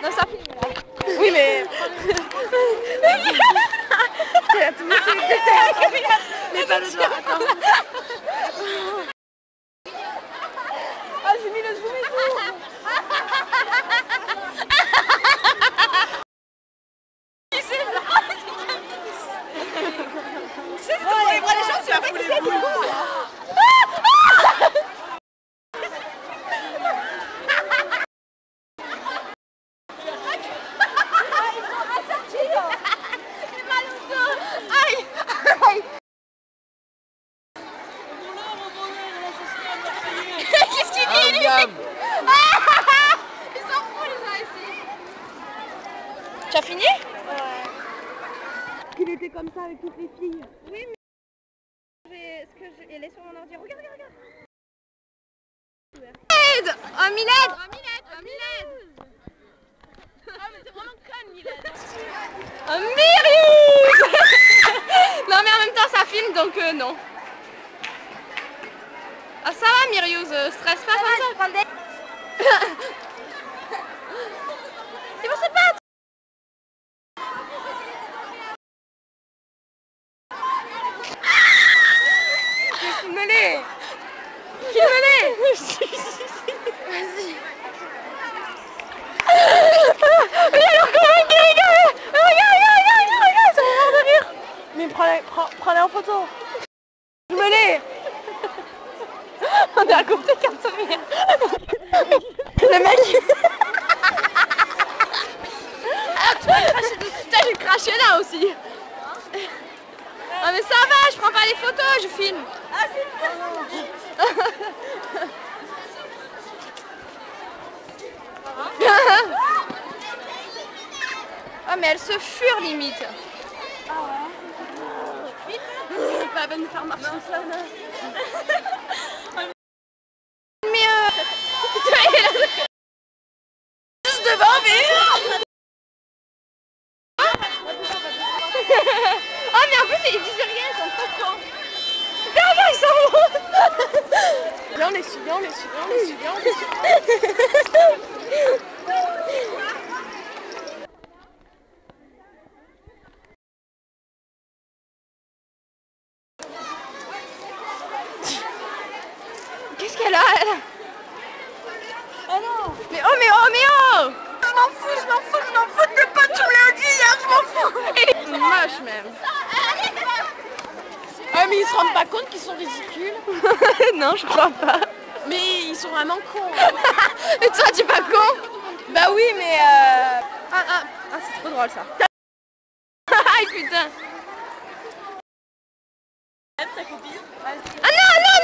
Non, ça filme là. Oui, mais... Tout le monde mais pas le droit, attends. Ah, j'ai mis le zoom et tout. C'est bon, les bras des gens, tu vas foutre les boules. Qu'est-ce qu'il dit lui? Ils s'en foutent les uns ici. Tu as fini? Ouais. Qu'il était comme ça avec toutes les filles. Oui, mais elle est sur mon ordi. Regarde, regarde, regarde. Miled! Oh Miled! Oh Miled! Oh Miled! Ah mais t'es vraiment conne Miled! Oh Myrius! Non mais en même temps ça filme donc non. Ah ça va Myrius, stresse pas comme ça. Ils vont se battre! Filme-les. Filme-les! Vas-y. Regarde, ça va de rire. Mais prends-les en photo. Filme-les. On est à côté comme ça, mais... Le mec. J'ai craché là aussi. Ah mais ça va, je prends pas les photos, je filme. Ah, c'est Ah mais elle se fure limite. Ah ouais. Pas la peine de faire marcher. Non, ça, non. Mais Juste devant, mais... Oh mais en plus ils disent rien, ils sont trop cons. Regarde, ils sont bons. Viens, on les suit, viens, on les suit, viens, on les suit, viens, on les suit. Qu'est-ce qu'elle a elle? Oh non. Mais oh mais oh mais oh. Je m'en fous, je m'en fous, je m'en fous de tes potes, tu me l'as dit hier, je m'en fous. Elle est moche même. Ah mais ils se rendent pas compte qu'ils sont ridicules. Non je crois pas. Mais ils sont vraiment cons. Mais toi tu es pas con? Bah oui, mais Ah c'est trop drôle ça. Ah putain. ta copine. Ah non non